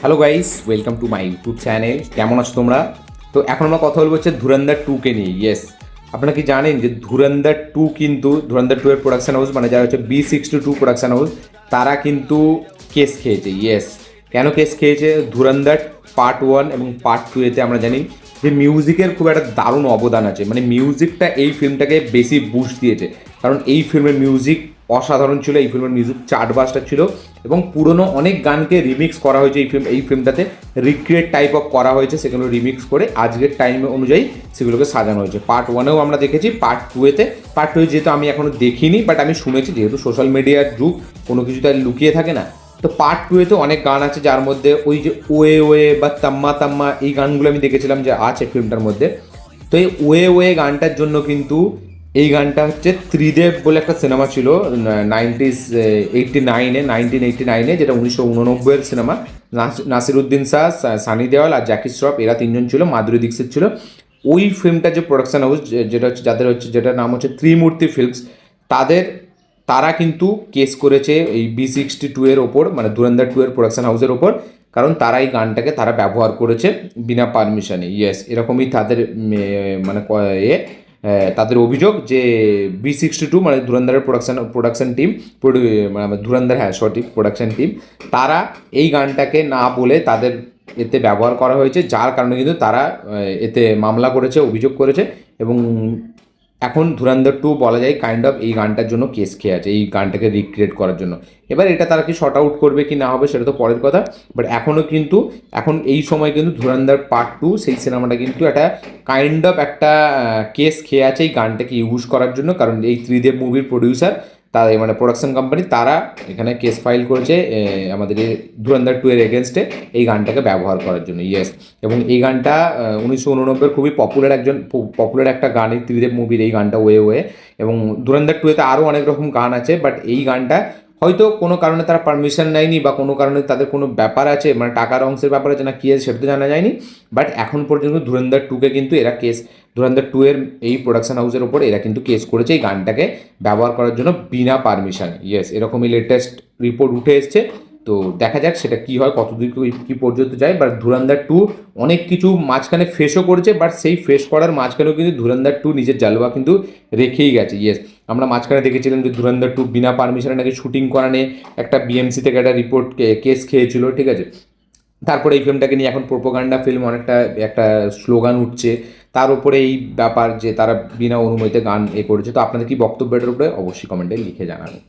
Hello guys, welcome to my YouTube channel. কেমন আছো তোমরা? তো এখন আমরা কথা বলবো হচ্ছে ধুরন্ধর 2কে নিয়ে। ইয়েস, আপনারা কি জানেন যে ধুরন্ধর 2 কিন্তু ধুরন্ধর 2 এর প্রোডাকশন হাউস মানে যারা হচ্ছে B62 প্রোডাকশন হাউস, তারা কিন্তু কেস খেয়েছে। ইয়েস, কেন কেস খেয়েছে? ধুরন্ধর পার্ট 1 এবং পার্ট 2 এতে আমরা জানি যে মিউজিকের খুব একটা দারুণ অবদান আছে। মানে মিউজিকটা এই ফিল্মটাকে বেশি বুস্ট দিয়েছে, কারণ এই ফিল্মের মিউজিক অসাধারণ ছিল। এই ফিল্মের মিউজিক চার্টবাস্টার ছিল এবং পুরনো অনেক গানকে রিমিক্স করা হয়েছে এই ফিল্মটাতে। রিক্রিয়েট টাইপ অফ করা হয়েছে, সেগুলো রিমিক্স করে আজকের টাইম অনুযায়ী সেগুলোকে সাজানো হয়েছে। পার্ট 1এও আমরা দেখেছি, পার্ট 2-এতে। পার্ট 2 যেহেতু আমি এখনও দেখিনি, বাট আমি শুনেছি, যেহেতু সোশ্যাল মিডিয়ার যুগ, কোনো কিছু তার লুকিয়ে থাকে না। তো পার্ট 2-এতে অনেক গান আছে, যার মধ্যে ওই যে ওয়ে ওয়ে বা তাম্মা তাম্মা এই গানগুলো আমি দেখেছিলাম যে আছে ফিল্মটার মধ্যে। তো এই ওয়ে ওয়ে গানটার জন্য কিন্তু এই গানটা হচ্ছে ত্রিদেব বলে একটা সিনেমা ছিল 1989-এ, যেটা 1989-এর সিনেমা। নাসিরুদ্দিন শাহ, সানি দেওয়াল আর জ্যাকি শ্রফ, এরা তিনজন ছিল, মাধুরী দীক্ষিত ছিল। ওই ফিল্মটা যে প্রোডাকশন হাউস, যেটা হচ্ছে যেটার নাম হচ্ছে ত্রিমূর্তি ফিল্মস, তাদের তারা কিন্তু কেস করেছে এই B62 এর ওপর, মানে ধুরন্ধর 2 এর প্রোডাকশন হাউসের ওপর, কারণ তারা এই গানটাকে ব্যবহার করেছে বিনা পারমিশনে। ইয়েস, এরকমই তাদের মানে তাদের অভিযোগ যে B62 মানে ধুরন্ধরের প্রোডাকশন টিম, মানে ধুরন্ধর, হ্যাঁ সঠিক, প্রোডাকশন টিম, তারা এই গানটাকে না বলে তাদের এতে ব্যবহার করা হয়েছে, যার কারণে কিন্তু তারা এতে মামলা করেছে, অভিযোগ করেছে। এবং এখন ধুরন্ধর 2 বলা যায় কাইন্ড অফ এই গানটার জন্য কেস খেয়ে আছে, এই গানটাকে রিক্রিয়েট করার জন্য। এবার এটা তারা কি শর্ট আউট করবে কি না হবে সেটা তো পরের কথা, বাট এখনও কিন্তু এখন এই সময় কিন্তু ধুরন্ধর পার্ট 2 সেই সিনেমাটা কিন্তু একটা কাইন্ড অফ একটা কেস খেয়ে আছে এই গানটাকে ইউজ করার জন্য, কারণ এই ত্রিদেব মুভির প্রডিউসার, তার মানে প্রোডাকশন কোম্পানি, তারা এখানে কেস ফাইল করেছে আমাদের এই ধুরন্ধর 2 এর এগেনস্টে এই গানটাকে ব্যবহার করার জন্য। ইয়েস, এবং এই গানটা 1989 খুবই পপুলার একটা গান এই ত্রিদেব মুভির, এই গানটা ওয়ে ওয়ে। এবং ধুরন্ধর 2-এতে আরও অনেক রকম গান আছে, বাট এই গানটা হয়তো কোনো কারণে তারা পারমিশন নেয়নি, বা কোনো কারণে তাদের কোনো ব্যাপার আছে, মানে টাকার অংশের ব্যাপার আছে না কী আছে সেটা তো জানা যায়নি। বাট এখন পর্যন্ত ধুরন্ধর 2-কে কিন্তু এরা ধুরন্ধর 2 এর এই প্রোডাকশন হাউসের ওপর এরা কিন্তু কেস করেছে এই গানটাকে ব্যবহার করার জন্য বিনা পারমিশন। ইয়েস, এরকমই লেটেস্ট রিপোর্ট উঠে এসছে। তো দেখা যাক সেটা কী হয়, কতদূর কী পর্যন্ত যায়। বাট ধুরন্ধর 2 অনেক কিছু মাঝখানে ফেসও করেছে, বাট সেই ফেস করার মাঝখানেও কিন্তু ধুরন্ধর 2 নিজের জালওয়া কিন্তু রেখেই গেছে। ইয়েস, আমরা মাঝখানে দেখেছিলাম যে ধুরন্ধর 2 বিনা পারমিশনে নাকি শুটিং করা নিয়ে একটা BMC থেকে একটা রিপোর্ট কেস খেয়েছিল, ঠিক আছে। তারপরে এই ফিল্মটাকে নিয়ে এখন প্রোপাগান্ডা ফিল্ম অনেকটা একটা স্লোগান উঠছে তার উপরে, এই ব্যাপার যে তারা বিনা অনুমতিতে গান করেছে। তো আপনাদের কি বক্তব্য এটার উপরে অবশ্যই কমেন্টে লিখে জানাবেন।